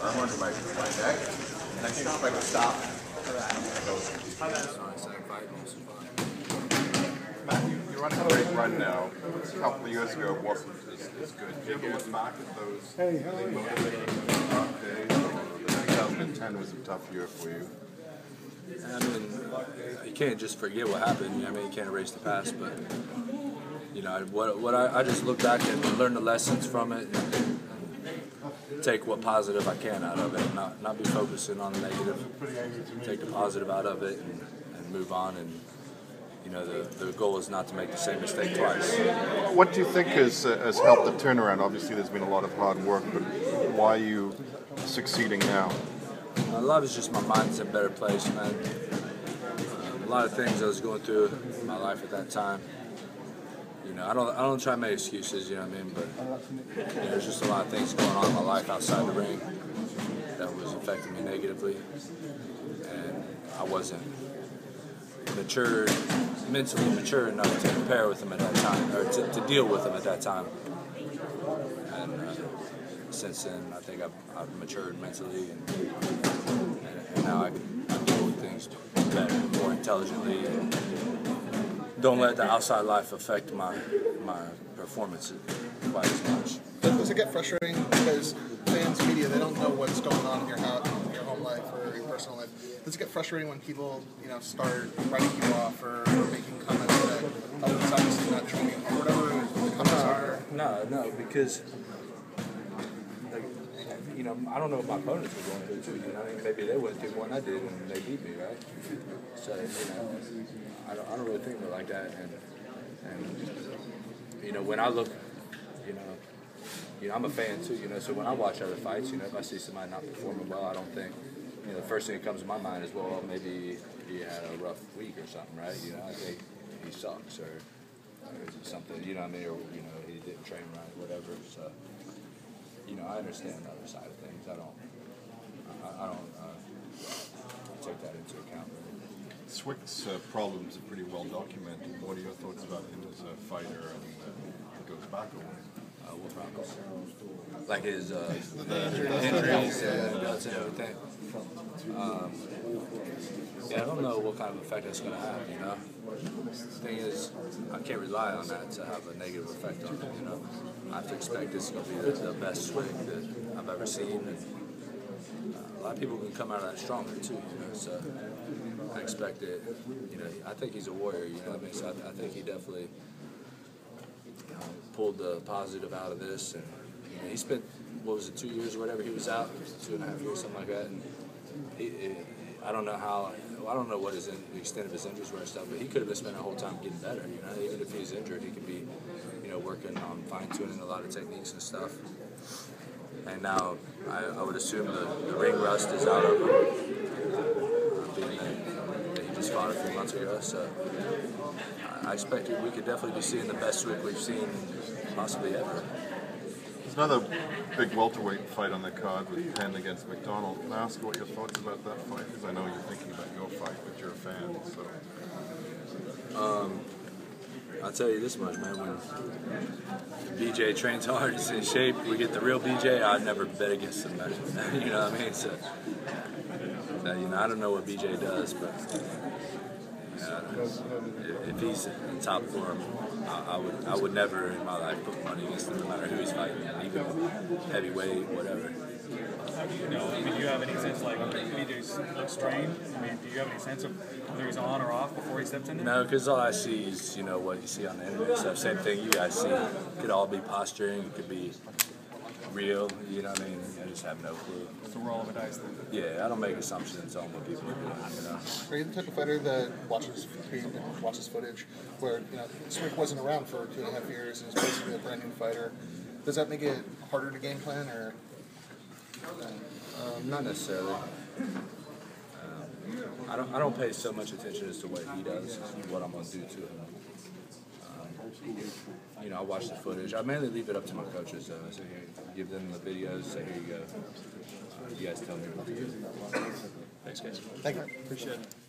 arm under my neck, and I think I would stop for that. Matt, you're running a great run now. A couple of years ago, it wasn't as good. Do you ever look back at those really motivating dark days? 2010 was a tough year for you. I mean, you can't just forget what happened. I mean, you can't erase the past, but you know, I just look back and learn the lessons from it, and take what positive I can out of it, and not be focusing on the negative. Take the positive out of it and move on. And you know, the goal is not to make the same mistake twice. What do you think has helped the turnaround? Obviously, there's been a lot of hard work, but why are you succeeding now? A lot of it's just my mind's in a better place, man. A lot of things I was going through in my life at that time. You know, I don't try to make excuses, you know what I mean? But you know, there's just a lot of things going on in my life outside the ring that was affecting me negatively, and I wasn't mentally mature enough to prepare with them at that time, or to deal with them at that time. And since then, I think I've matured mentally, and now I can deal with things better, more intelligently, and don't let the outside life affect my performance quite as much. Does it get frustrating because fans, media, they don't know what's going on in your house, your home life, or your personal life? Does it get frustrating when people, you know, start writing you off or making comments that it's obviously not true, or whatever the comments are? No, because like, you know, I don't know what my opponents were going through too. You know, I mean, maybe they went through more than I did, and they beat me, right? So you know, I don't really think of it like that, and you know, when I look, you know, I'm a fan too, you know, so when I watch other fights, you know, if I see somebody not performing well, I don't think, you know, the first thing that comes to my mind is, well, maybe he had a rough week or something, right? You know, I think he sucks, or is it something, you know what I mean, or, you know, he didn't train right, whatever, so, you know, I understand the other side of things. I don't take that into account, really. Swick's problems are pretty well documented. What are your thoughts about him as a fighter, and it goes back a ways? What problems? Like his injuries and guts and everything. Yeah, I don't know what kind of effect that's going to have, you know. The thing is, I can't rely on that to have a negative effect on him, you know. I have to expect this is going to be the best Swick that I've ever seen. And a lot of people can come out of that stronger too, you know. So I expect it, you know, I think he's a warrior, you know what I mean? So I think he definitely pulled the positive out of this, and you know, he spent, what was it, 2 years or whatever he was out, 2.5 years, something like that, and I don't know what the extent of his injuries were and stuff, but he could have been spending the whole time getting better, you know. Even if he's injured, he could be, you know, working on fine-tuning a lot of techniques and stuff. And now I would assume the ring rust is out of him, being that he just fought a few months ago, so I expect we could definitely be seeing the best Swick we've seen possibly ever. There's another big welterweight fight on the card with Penn against McDonald. Can I ask what your thoughts about that fight? Because I know you're thinking about your fight, but you're a fan, so. I'll tell you this much, man. When BJ trains hard, he's in shape, we get the real BJ, I'd never bet against him, man. You know what I mean? So, you know, I don't know what BJ does, but if he's in top form, I would never in my life put money against him, no matter who he's fighting, even heavyweight, whatever. You know, I mean, do you have any sense, like, BJ looks strained? I mean, do you have any sense of whether he's on or off before he steps in there? No, because all I see is, you know, what you see on the internet and stuff. Same thing you guys see. It could all be posturing, it could be real, you know what I mean? I just have no clue. It's a roll of a dice thing. Yeah, I don't make assumptions on what people are doing, you know. Are you the type of fighter that watches footage where, you know, Swick wasn't around for 2.5 years and is basically a brand new fighter? Does that make it harder to game plan, or? Not necessarily. I don't pay so much attention as to what he does, what I'm going to do to him. You know, I watch the footage. I mainly leave it up to my coaches, though. So here, give them the videos. Say, here you go. You guys tell me what to do. Thanks, guys. Thank you. Appreciate it.